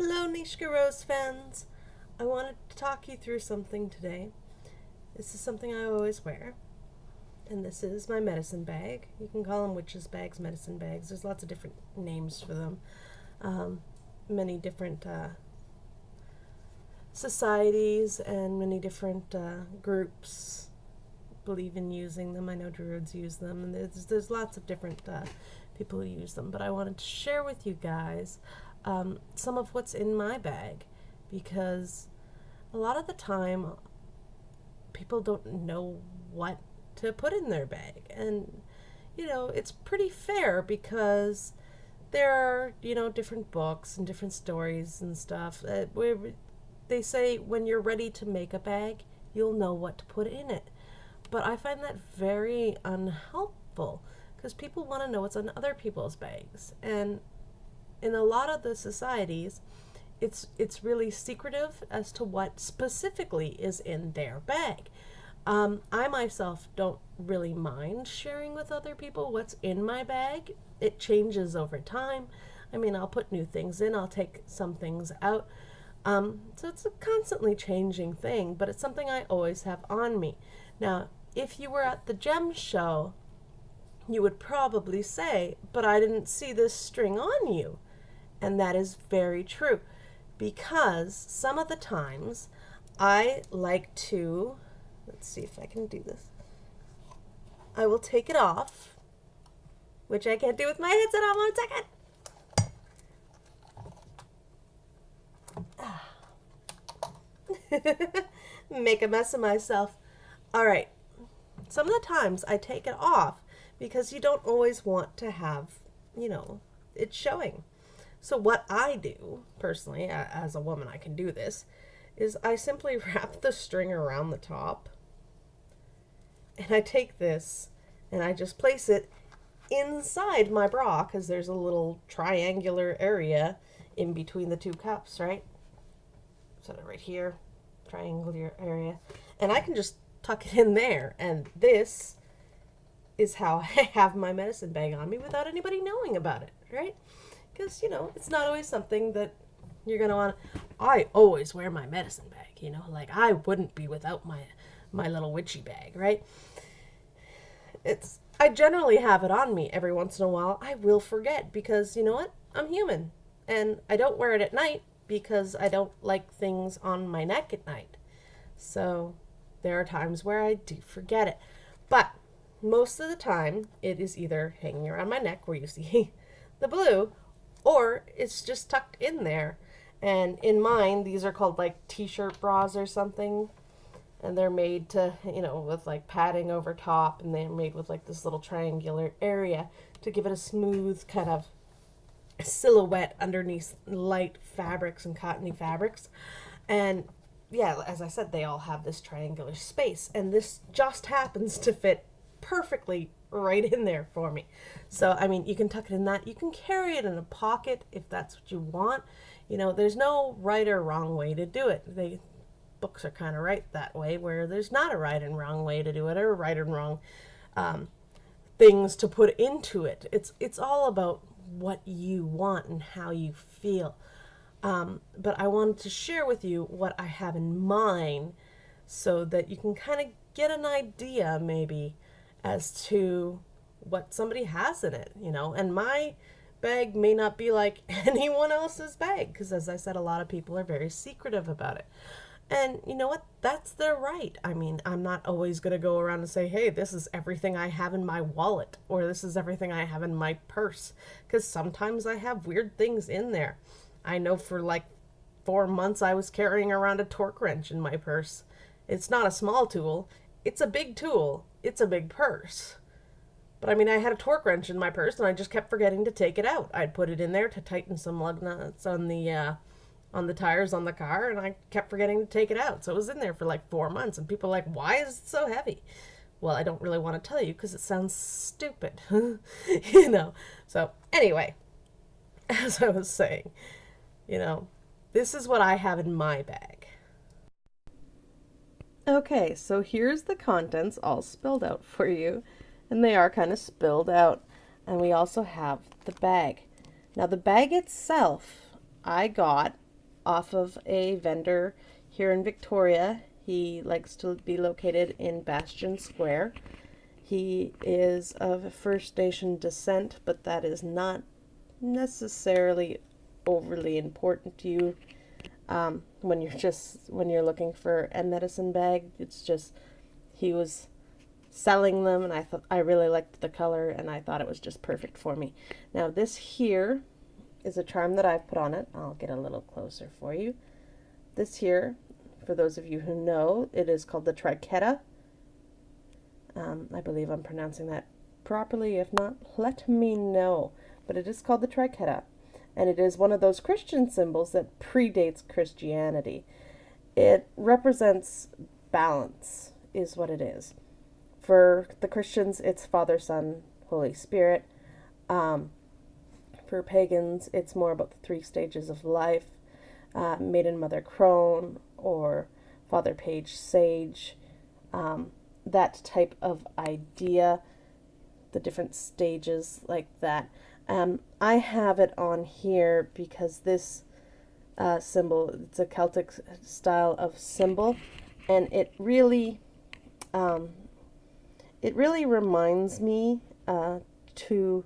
Hello, Nishka Rose fans. I wanted to talk you through something today. This is something I always wear, and this is my medicine bag. You can call them witches' bags, medicine bags. There's lots of different names for them. Um, Many different societies and many different groups believe in using them. I know druids use them, and there's lots of different people who use them. But I wanted to share with you guys some of what's in my bag, because a lot of the time people don't know what to put in their bag. And it's pretty fair because there are different books and different stories and stuff where they say when you're ready to make a bag, you'll know what to put in it. But I find that very unhelpful because people want to know what's on other people's bags. And in a lot of the societies, it's really secretive as to what specifically is in their bag. I myself don't really mind sharing with other people what's in my bag. It changes over time. I mean, I'll put new things in, I'll take some things out. So it's a constantly changing thing, but it's something I always have on me. Now, if you were at the gem show, you would probably say, but I didn't see this string on you. And that is very true, because some of the times I like to, let's see if I can do this. I will take it off, which I can't do with my headset on. 1 second. Make a mess of myself. All right. Some of the times I take it off because you don't always want to have, it showing. So what I do, personally, as a woman I can do this, is I simply wrap the string around the top, and I take this and I just place it inside my bra, because there's a little triangular area in between the two cups, right? So right here, triangular area. And I can just tuck it in there, and this is how I have my medicine bag on me without anybody knowing about it, right? Because, it's not always something that you're going to want. I always wear my medicine bag, like I wouldn't be without my little witchy bag, right? I generally have it on me. Every once in a while I will forget, because you know what? I'm human, and I don't wear it at night because I don't like things on my neck at night. So there are times where I do forget it. But most of the time it is either hanging around my neck where you see the blue, or it's just tucked in there. And in mine, these are called like t-shirt bras or something. And they're made to, with like padding over top, and they're made with like this little triangular area to give it a smooth kind of silhouette underneath light fabrics and cottony fabrics. And yeah, as I said, they all have this triangular space, and this just happens to fit perfectly right in there for me. So, I mean, you can tuck it in that. You can carry it in a pocket if that's what you want. There's no right or wrong way to do it. Books are kind of right that way, where there's not a right and wrong way to do it, or right and wrong things to put into it. It's all about what you want and how you feel. But I wanted to share with you what I have in mind, so that you can kind of get an idea maybe as to what somebody has in it, and my bag may not be like anyone else's bag, because as I said, a lot of people are very secretive about it. And you know what? That's their right. I mean, I'm not always going to go around and say, hey, this is everything I have in my wallet, or this is everything I have in my purse, because sometimes I have weird things in there. I know for like 4 months I was carrying around a torque wrench in my purse. It's not a small tool. It's a big tool. It's a big purse. But I mean, I had a torque wrench in my purse, and I just kept forgetting to take it out. I'd put it in there to tighten some lug nuts on the tires on the car, and I kept forgetting to take it out. So it was in there for like 4 months, and people are like, why is it so heavy? Well, I don't really want to tell you because it sounds stupid, So anyway, as I was saying, this is what I have in my bag. Okay, so here's the contents all spelled out for you, and they are kind of spilled out. And we also have the bag. Now the bag itself I got off of a vendor here in Victoria. He likes to be located in Bastion Square. He is of First Nation descent, but that is not necessarily overly important to you when you're looking for a medicine bag. It's just he was selling them, and I really liked the color, and I thought it was just perfect for me. Now this here is a charm that I've put on it. I'll get a little closer for you. This here, for those of you who know, it is called the Triqueta. I believe I'm pronouncing that properly. If not, let me know. But it is called the Triqueta, and it is one of those Christian symbols that predates Christianity. It represents balance, is what it is. For the Christians, it's Father, Son, Holy Spirit. For pagans, it's more about the 3 stages of life. Maiden Mother Crone or Father Page Sage. That type of idea, the different stages like that. I have it on here because this symbol, it's a Celtic style of symbol, and it really reminds me to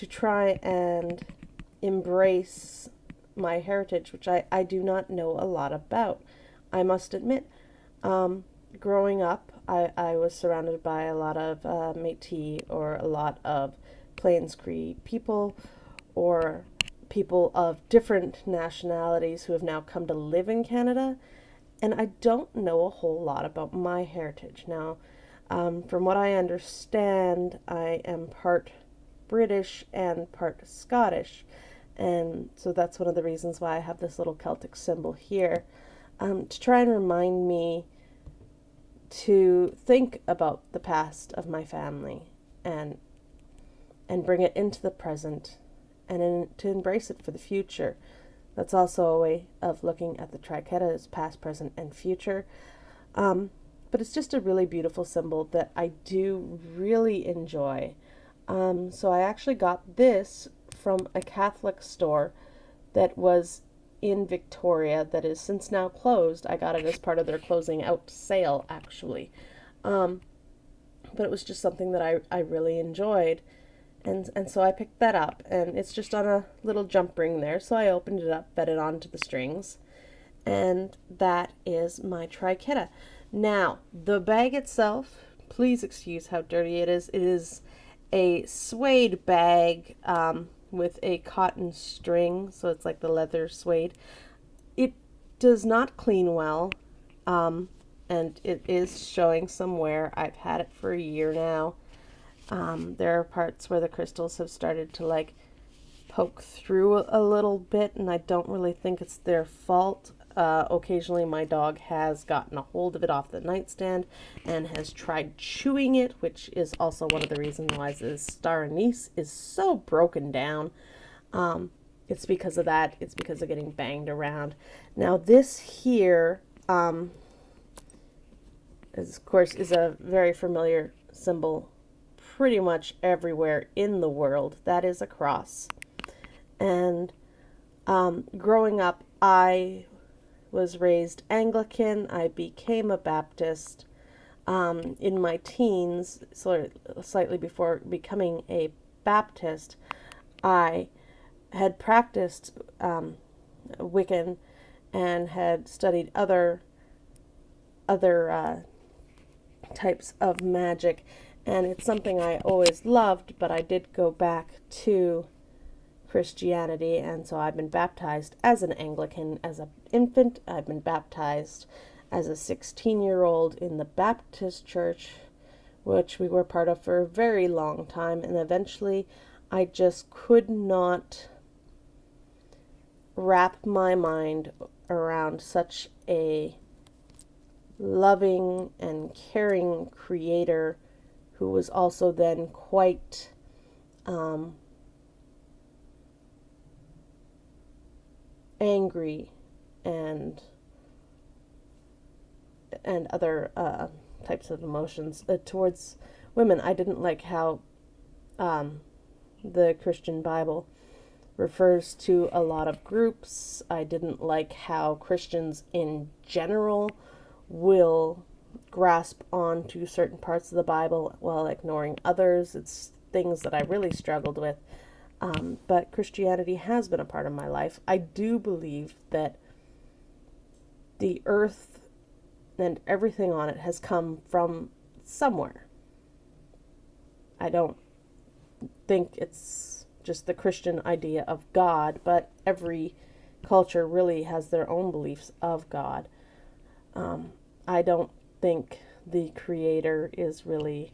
try and embrace my heritage, which I do not know a lot about, I must admit. Growing up, I was surrounded by a lot of Métis or a lot of Plains Cree people, or people of different nationalities who have now come to live in Canada, and I don't know a whole lot about my heritage. Now, from what I understand, I am part British and part Scottish, and so that's one of the reasons why I have this little Celtic symbol here, to try and remind me to think about the past of my family and bring it into the present and to embrace it for the future. That's also a way of looking at the Triqueta as past, present, and future. But it's just a really beautiful symbol that I do really enjoy. So I actually got this from a Catholic store that was in Victoria that is since now closed. I got it as part of their closing out sale, actually. But it was just something that I really enjoyed. And so I picked that up, and it's just on a little jump ring there. So I opened it up, fed it onto the strings, and that is my Triqueta. Now, the bag itself, please excuse how dirty it is. It is a suede bag, with a cotton string, so it's like the leather suede. It does not clean well, and it is showing some wear. I've had it for a year now. There are parts where the crystals have started to like poke through a little bit, and I don't really think it's their fault. Occasionally my dog has gotten a hold of it off the nightstand and has tried chewing it, which is also one of the reasons why this star anise is so broken down. It's because of that. It's because of getting banged around. Now this here, of course, is a very familiar symbol pretty much everywhere in the world. That is a cross. And growing up, I was raised Anglican. I became a Baptist in my teens, slightly before becoming a Baptist. I had practiced Wiccan and had studied other types of magic, and it's something I always loved, but I did go back to Christianity, and so I've been baptized as an Anglican as an infant. I've been baptized as a 16-year-old in the Baptist church, which we were part of for a very long time, and eventually I just could not wrap my mind around such a loving and caring creator who was also then quite angry and other types of emotions towards women. I didn't like how the Christian Bible refers to a lot of groups. I didn't like how Christians in general will grasp onto certain parts of the Bible while ignoring others. It's things that I really struggled with. But Christianity has been a part of my life. I do believe that the earth and everything on it has come from somewhere. I don't think it's just the Christian idea of God, but every culture really has their own beliefs of God. I don't think the Creator is really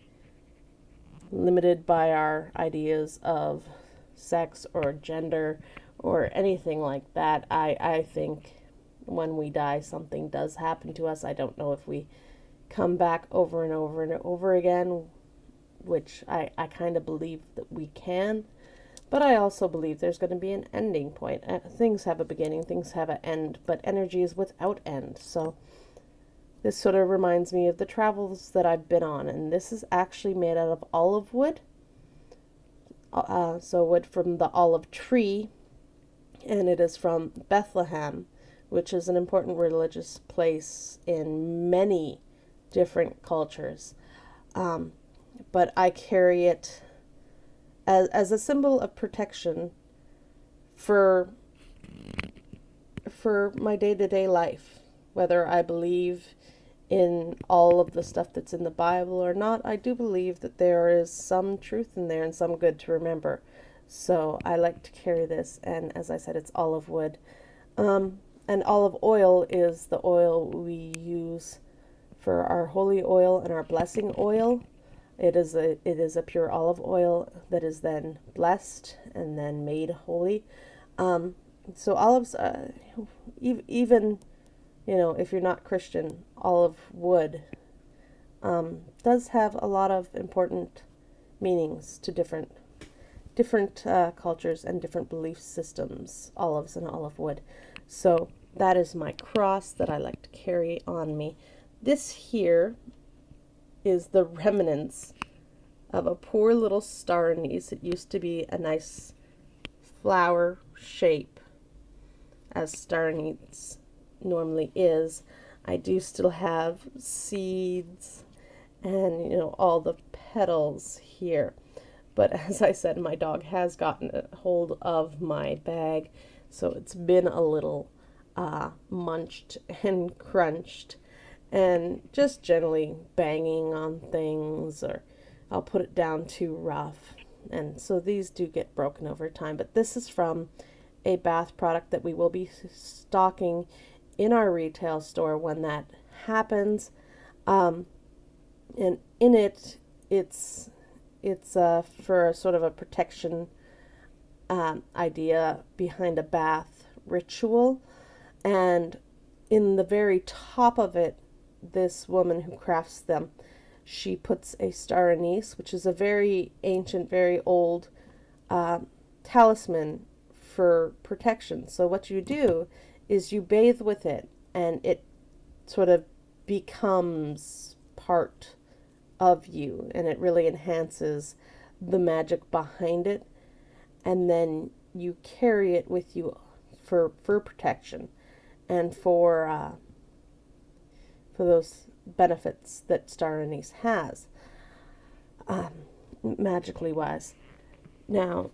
limited by our ideas of sex or gender or anything like that. I think when we die, something does happen to us. I don't know if we come back over and over and over again, which I kind of believe that we can. But I also believe there's going to be an ending point. Things have a beginning, things have an end, but energy is without end. So this sort of reminds me of the travels that I've been on, and this is actually made out of olive wood. So wood from the olive tree, and it is from Bethlehem, which is an important religious place in many different cultures. But I carry it as a symbol of protection for my day-to-day life. Whether I believe in all of the stuff that's in the Bible or not, I do believe that there is some truth in there and some good to remember. So I like to carry this, and as I said, it's olive wood. And olive oil is the oil we use for our holy oil and our blessing oil. It is a pure olive oil that is then blessed and then made holy. So olives, even if you're not Christian, olive wood does have a lot of important meanings to different cultures and different belief systems. Olives and olive wood. So that is my cross that I like to carry on me. This here is the remnants of a poor little star anise. It used to be a nice flower shape, as star anise normally is. I do still have seeds and all the petals here, but as I said, my dog has gotten a hold of my bag, so it's been a little munched and crunched and just generally banging on things, or I'll put it down too rough, and so these do get broken over time. But this is from a bath product that we will be stocking in our retail store when that happens, and in it's for a sort of a protection idea behind a bath ritual, and in the very top of it, this woman who crafts them, she puts a star anise, which is a very ancient, very old talisman for protection. So what you do is you bathe with it, and it sort of becomes part of you, and it really enhances the magic behind it, and then you carry it with you for protection and for those benefits that star anise has, magically wise. Now,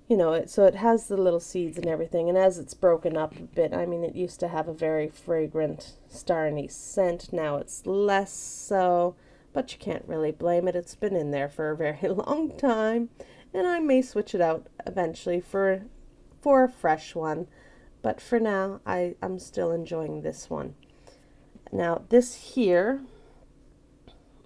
so it has the little seeds and everything, and as it's broken up a bit, it used to have a very fragrant star anise scent. Now it's less so, but you can't really blame it. It's been in there for a very long time, and I may switch it out eventually for a fresh one, but for now, I'm still enjoying this one. Now, this here,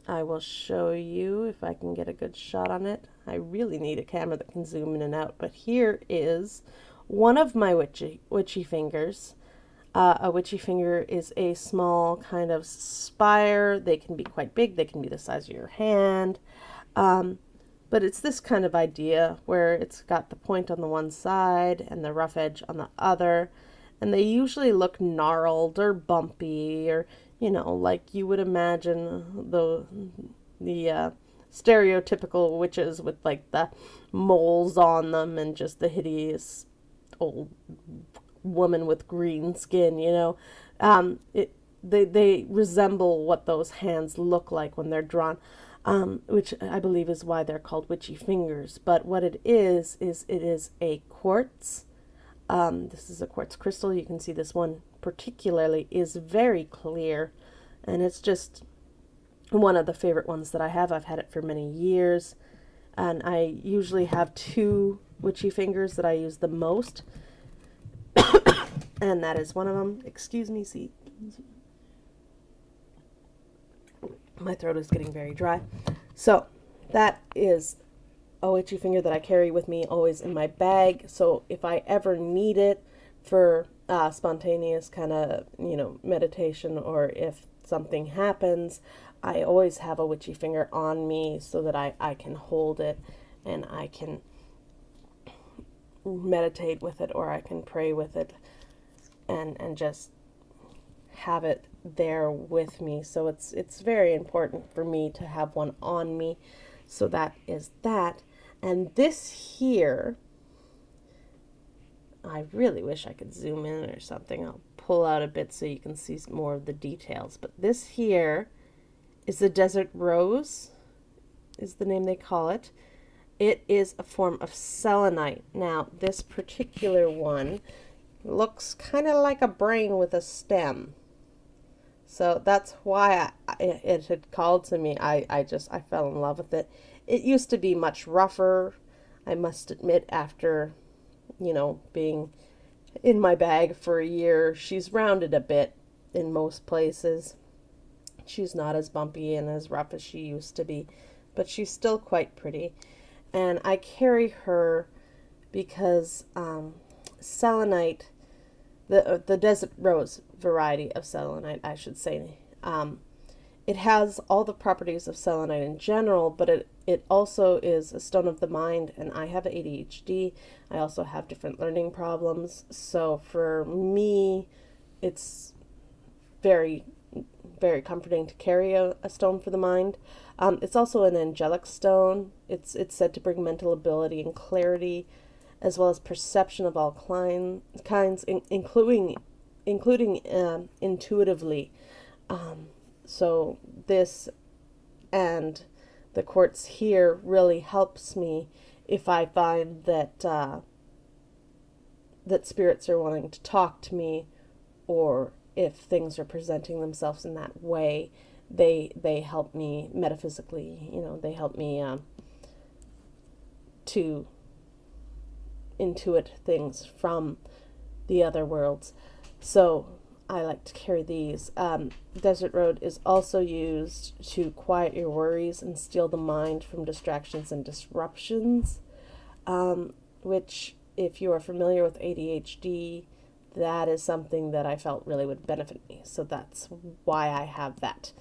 I will show you if I can get a good shot on it. I really need a camera that can zoom in and out, but here is one of my witchy fingers. A witchy finger is a small kind of spire. They can be quite big. They can be the size of your hand. But it's this kind of idea where it's got the point on the one side and the rough edge on the other. And they usually look gnarled or bumpy, or like you would imagine the stereotypical witches with like the moles on them and just the hideous old woman with green skin, you know. They resemble what those hands look like when they're drawn, which I believe is why they're called witchy fingers. But what it is it is a quartz. This is a quartz crystal. You can see this one particularly is very clear, and it's just one of the favorite ones that I have. I've had it for many years, and I usually have two witchy fingers that I use the most, and that is one of them. Excuse me, see, my throat is getting very dry. So that is a witchy finger that I carry with me always in my bag. So if I ever need it for spontaneous kind of, you know, meditation, or if something happens, I always have a witchy finger on me so that I can hold it and I can meditate with it, or I can pray with it, and just have it there with me. So it's very important for me to have one on me. So that is that. And this here, I really wish I could zoom in or something. I'll pull out a bit so you can see more of the details. But this here is the desert rose, is the name they call it. It is a form of selenite. Now, this particular one looks kind of like a brain with a stem. So that's why it had called to me. I fell in love with it. It used to be much rougher, I must admit, after, you know, being in my bag for a year. She's rounded a bit in most places. She's not as bumpy and as rough as she used to be, but she's still quite pretty. And I carry her because selenite, the desert rose variety of selenite, I should say, it has all the properties of selenite in general, but it also is a stone of the mind, and I have ADHD. I also have different learning problems. So for me, it's very, very comforting to carry a stone for the mind. It's also an angelic stone. It's said to bring mental ability and clarity, as well as perception of all kinds, including intuitively. So this and the quartz here really helps me if I find that that spirits are wanting to talk to me, or if things are presenting themselves in that way. They help me metaphysically. You know, they help me to intuit things from the other worlds. So I like to carry these. Desert Road is also used to quiet your worries and steal the mind from distractions and disruptions, which, if you are familiar with ADHD, that is something that I felt really would benefit me. So that's why I have that.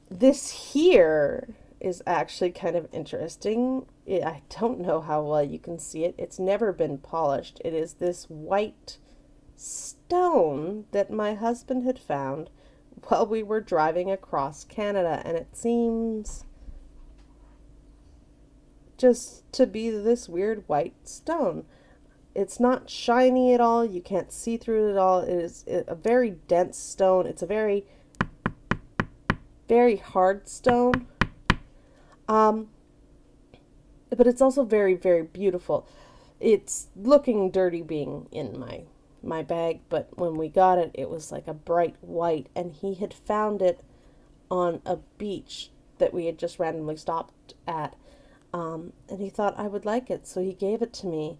This here is actually kind of interesting. I don't know how well you can see it. It's never been polished. It is this white stone that my husband had found while we were driving across Canada, and it seems just to be this weird white stone. It's not shiny at all. You can't see through it at all. It is a very dense stone. It's a very, very hard stone. But it's also very, very beautiful. It's looking dirty being in my bag, but when we got it, it was like a bright white, and he had found it on a beach that we had just randomly stopped at, and he thought I would like it, so he gave it to me.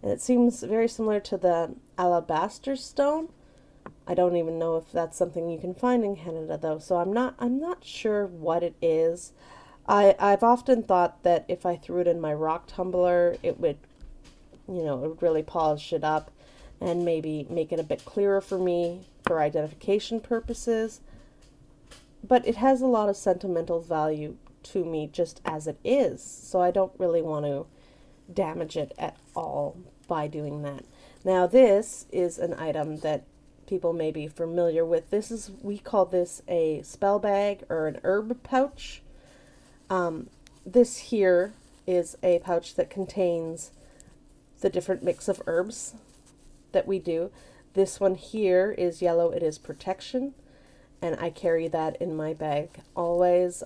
And it seems very similar to the alabaster stone. I don't even know if that's something you can find in Canada, though, so I'm not sure what it is. I've often thought that if I threw it in my rock tumbler, it would really polish it up and maybe make it a bit clearer for me for identification purposes. But it has a lot of sentimental value to me just as it is, so I don't really want to damage it at all by doing that. Now, this is an item that people may be familiar with. We call this a spell bag or an herb pouch. This here is a pouch that contains the different mix of herbs that we do. This one here is yellow. It is protection, and I carry that in my bag always.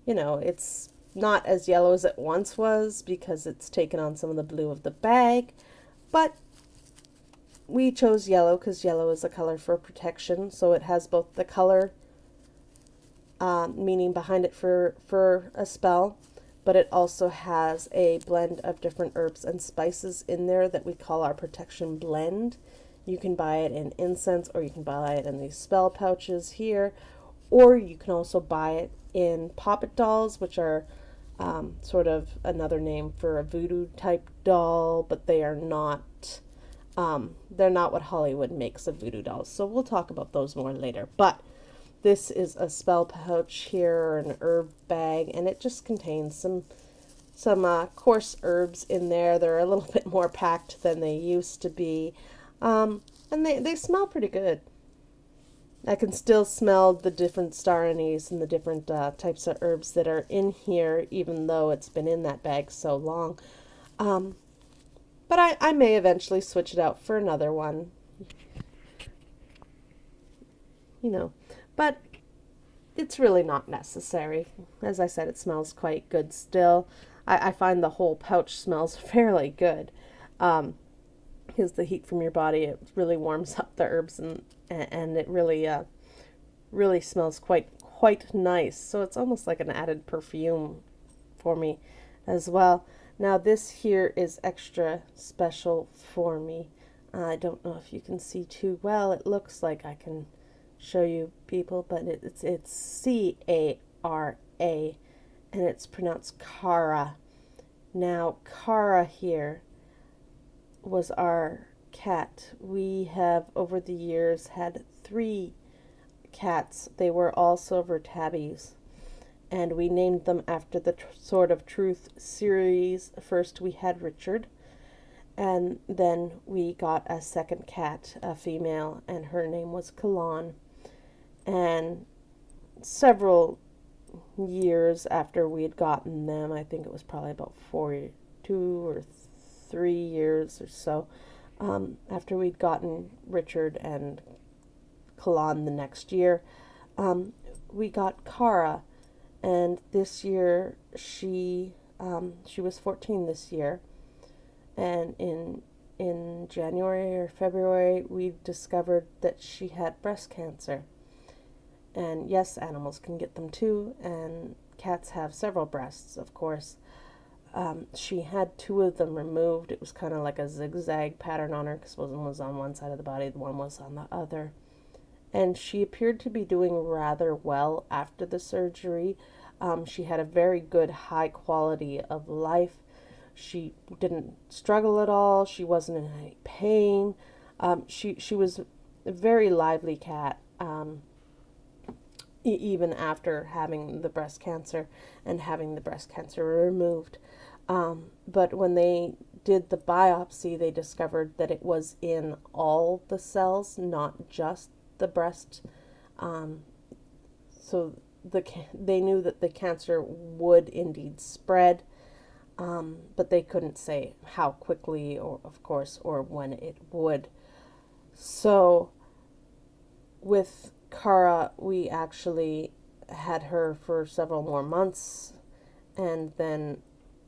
It's not as yellow as it once was because it's taken on some of the blue of the bag, but we chose yellow because yellow is a color for protection, so it has both the color meaning behind it for a spell, but it also has a blend of different herbs and spices in there that we call our protection blend. You can buy it in incense, or you can buy it in these spell pouches here, or you can also buy it in poppet dolls, which are sort of another name for a voodoo type doll, but they are not they're not what Hollywood makes of voodoo dolls. So we'll talk about those more later. But this is a spell pouch here, an herb bag, and it just contains some coarse herbs in there. They're a little bit more packed than they used to be, and they smell pretty good. I can still smell the different star anise and the different types of herbs that are in here, even though it's been in that bag so long. But I may eventually switch it out for another one. But it's really not necessary. As I said, it smells quite good still. I find the whole pouch smells fairly good. Because the heat from your body, it really warms up the herbs, and it really smells quite nice. So it's almost like an added perfume for me as well. Now this here is extra special for me. I don't know if you can see too well. It looks like I can show you people, but it's C-A-R-A, and it's pronounced Cara. Now Cara here was our cat. We have over the years had 3 cats. They were all silver tabbies, and we named them after the Sword of Truth series. First we had Richard, and then we got a second cat, a female, and her name was Kalan. And several years after we had gotten them, I think it was probably about 2 or 3 years or so, after we'd gotten Richard and Kalan the next year, we got Cara, and this year she was 14 this year, and in January or February we discovered that she had breast cancer. And yes, animals can get them too, and cats have several breasts, of course. She had 2 of them removed. It was kind of like a zigzag pattern on her, because one was on one side of the body, the one was on the other. And she appeared to be doing rather well after the surgery. She had a very good high quality of life. She didn't struggle at all. She wasn't in any pain. She was a very lively cat. Even after having the breast cancer and having the breast cancer removed. But when they did the biopsy, they discovered that it was in all the cells, not just the breast. So they knew that the cancer would indeed spread, but they couldn't say how quickly, or of course, or when it would. So with Cara, we actually had her for several more months, and then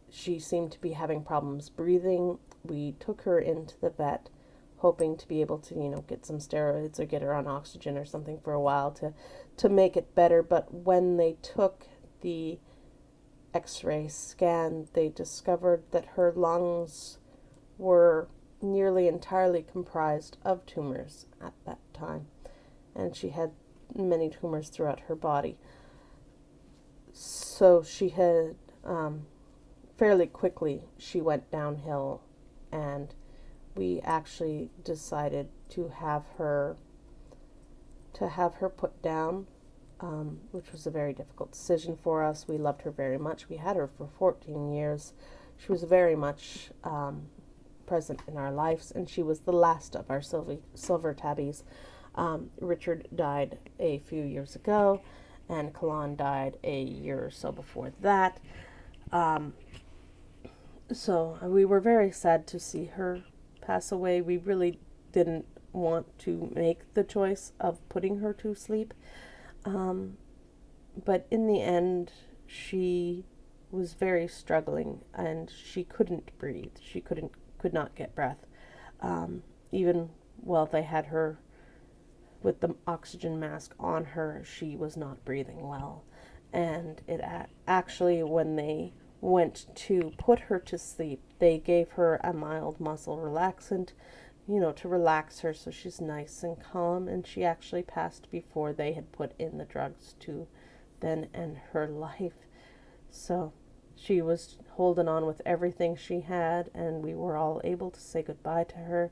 she seemed to be having problems breathing. We took her into the vet, hoping to be able to, get some steroids or get her on oxygen or something for a while to make it better. But when they took the X-ray scan, they discovered that her lungs were nearly entirely comprised of tumors at that time. And she had many tumors throughout her body. So she had, fairly quickly, she went downhill, and we actually decided to have her put down, which was a very difficult decision for us. We loved her very much. We had her for 14 years. She was very much present in our lives, and she was the last of our silver tabbies. Richard died a few years ago, and Kalan died a year or so before that. Um, so we were very sad to see her pass away. We really didn't want to make the choice of putting her to sleep. But in the end, she was very struggling and she couldn't breathe. She could not get breath. Even while they had her with the oxygen mask on her, she was not breathing well. And it actually, when they went to put her to sleep, they gave her a mild muscle relaxant, to relax her so she's nice and calm. And she actually passed before they had put in the drugs to then end her life. So she was holding on with everything she had, and we were all able to say goodbye to her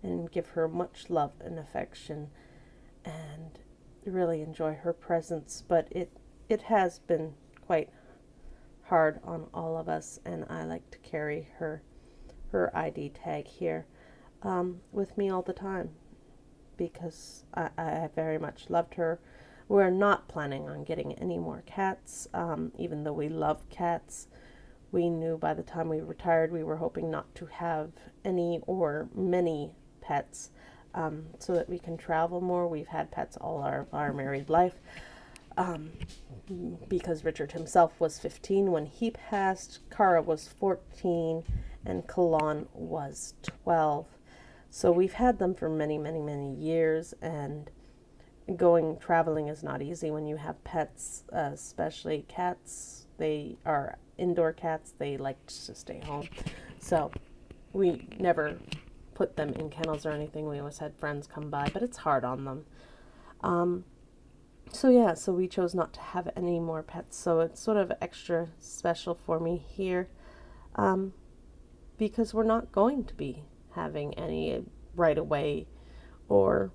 and give her much love and affection and really enjoy her presence. But it has been quite hard on all of us, and I like to carry her ID tag here with me all the time because I very much loved her. We're not planning on getting any more cats, even though we love cats. We knew by the time we retired we were hoping not to have any or many pets, so that we can travel more. We've had pets all our married life, because Richard himself was 15 when he passed, Kara was 14, and Kalan was 12. So we've had them for many, many, many years, and traveling is not easy when you have pets, especially cats. They are indoor cats. They like to stay home. So we never put them in kennels or anything. We always had friends come by, but it's hard on them. So we chose not to have any more pets. So it's sort of extra special for me here, because we're not going to be having any right away, or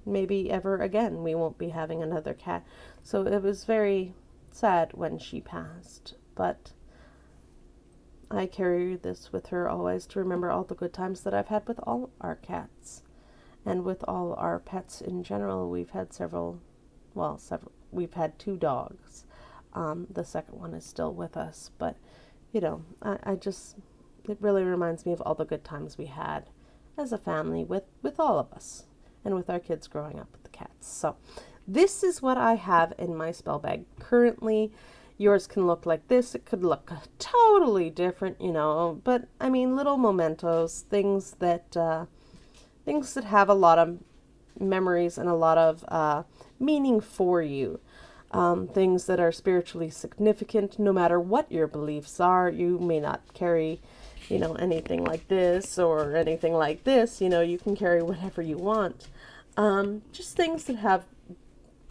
maybe ever again. We won't be having another cat. So it was very sad when she passed, but I carry this with her always to remember all the good times that I've had with all our cats and with all our pets in general. We've had several. We've had 2 dogs. The second one is still with us, but it really reminds me of all the good times we had as a family with all of us, and with our kids growing up with the cats. So this is what I have in my spell bag currently. Yours can look like this. It could look totally different, but I mean, little mementos, things that have a lot of memories and a lot of meaning for you. Things that are spiritually significant, no matter what your beliefs are. You may not carry, anything like this or anything like this. You can carry whatever you want. Just things that have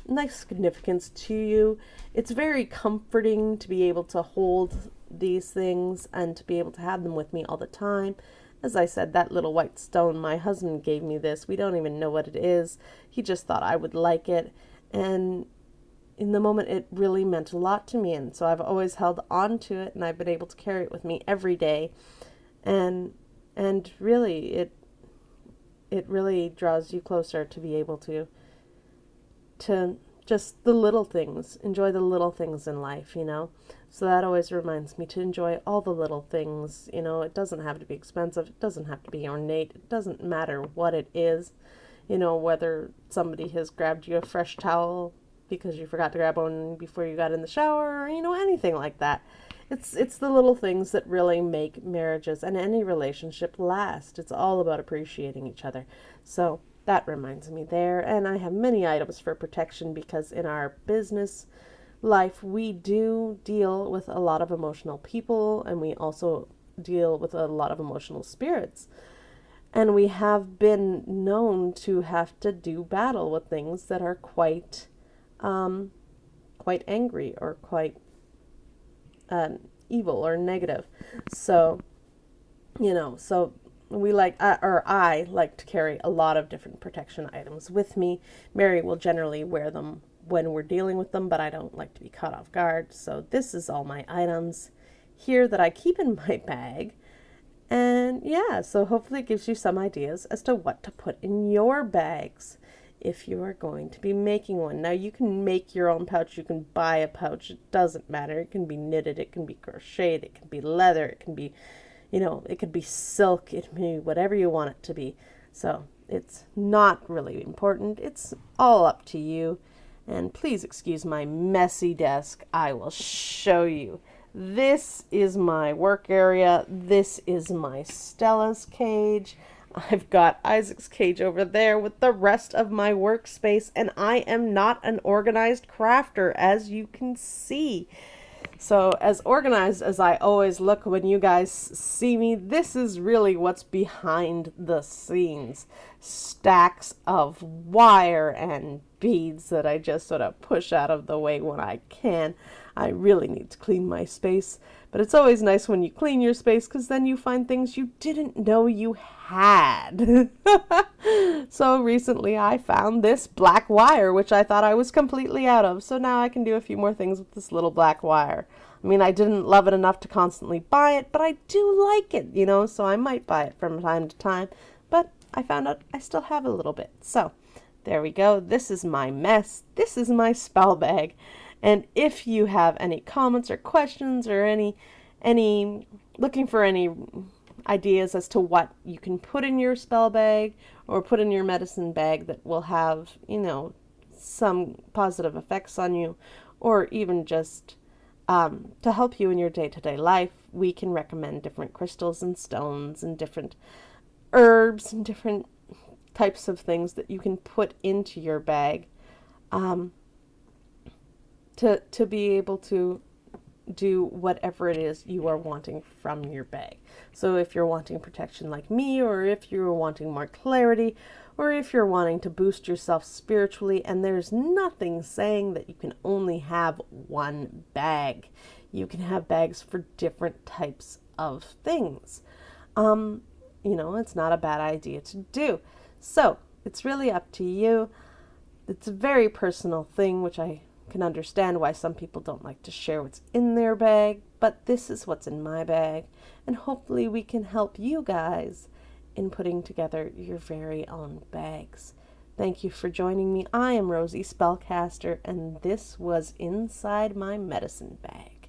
nice significance to you. It's very comforting to be able to hold these things and to be able to have them with me all the time. As I said, that little white stone, my husband gave me this. We don't even know what it is. He just thought I would like it. And in the moment, it really meant a lot to me. And so I've always held on to it, and I've been able to carry it with me every day. And really, it really draws you closer to be able to just the little things, enjoy the little things in life, So that always reminds me to enjoy all the little things. It doesn't have to be expensive. It doesn't have to be ornate. It doesn't matter what it is. Whether somebody has grabbed you a fresh towel because you forgot to grab one before you got in the shower, or, anything like that. It's the little things that really make marriages and any relationship last. It's all about appreciating each other. So that reminds me there. And I have many items for protection because in our business life, we do deal with a lot of emotional people, and we also deal with a lot of emotional spirits. And we have been known to have to do battle with things that are quite angry or quite evil or negative. So, so I like to carry a lot of different protection items with me. Mary will generally wear them when we're dealing with them, but I don't like to be caught off guard. So this is all my items here that I keep in my bag. And so hopefully it gives you some ideas as to what to put in your bags. if you are going to be making one. Now, you can make your own pouch. You can buy a pouch. It doesn't matter. It can be knitted. It can be crocheted. It can be leather. It can be, it could be silk. It can be whatever you want it to be. So it's not really important. It's all up to you. And please excuse my messy desk. I will show you. This is my work area. This is my Stella's cage. I've got Isaac's cage over there with the rest of my workspace, and I am not an organized crafter, as you can see. So as organized as I always look when you guys see me, this is really what's behind the scenes. Stacks of wire and beads that I just sort of push out of the way when I can. I really need to clean my space, but it's always nice when you clean your space because then you find things you didn't know you had. So recently I found this black wire, which I thought I was completely out of. So now I can do a few more things with this little black wire. I mean, I didn't love it enough to constantly buy it, but I do like it, so I might buy it from time to time. But I found out I still have a little bit. So there we go. This is my mess. This is my spell bag. And if you have any comments or questions or any looking for any ideas as to what you can put in your spell bag or put in your medicine bag that will have, some positive effects on you, or even just to help you in your day-to-day life, we can recommend different crystals and stones and different herbs and different types of things that you can put into your bag to be able to do whatever it is you are wanting from your bag. So if you're wanting protection like me, or if you're wanting more clarity, or if you're wanting to boost yourself spiritually, and there's nothing saying that you can only have one bag. You can have bags for different types of things. It's not a bad idea to do. So it's really up to you. It's a very personal thing, which I can understand why some people don't like to share what's in their bag, but this is what's in my bag, and hopefully we can help you guys in putting together your very own bags. Thank you for joining me. I am Rosie Spellcaster, and this was Inside My Medicine Bag.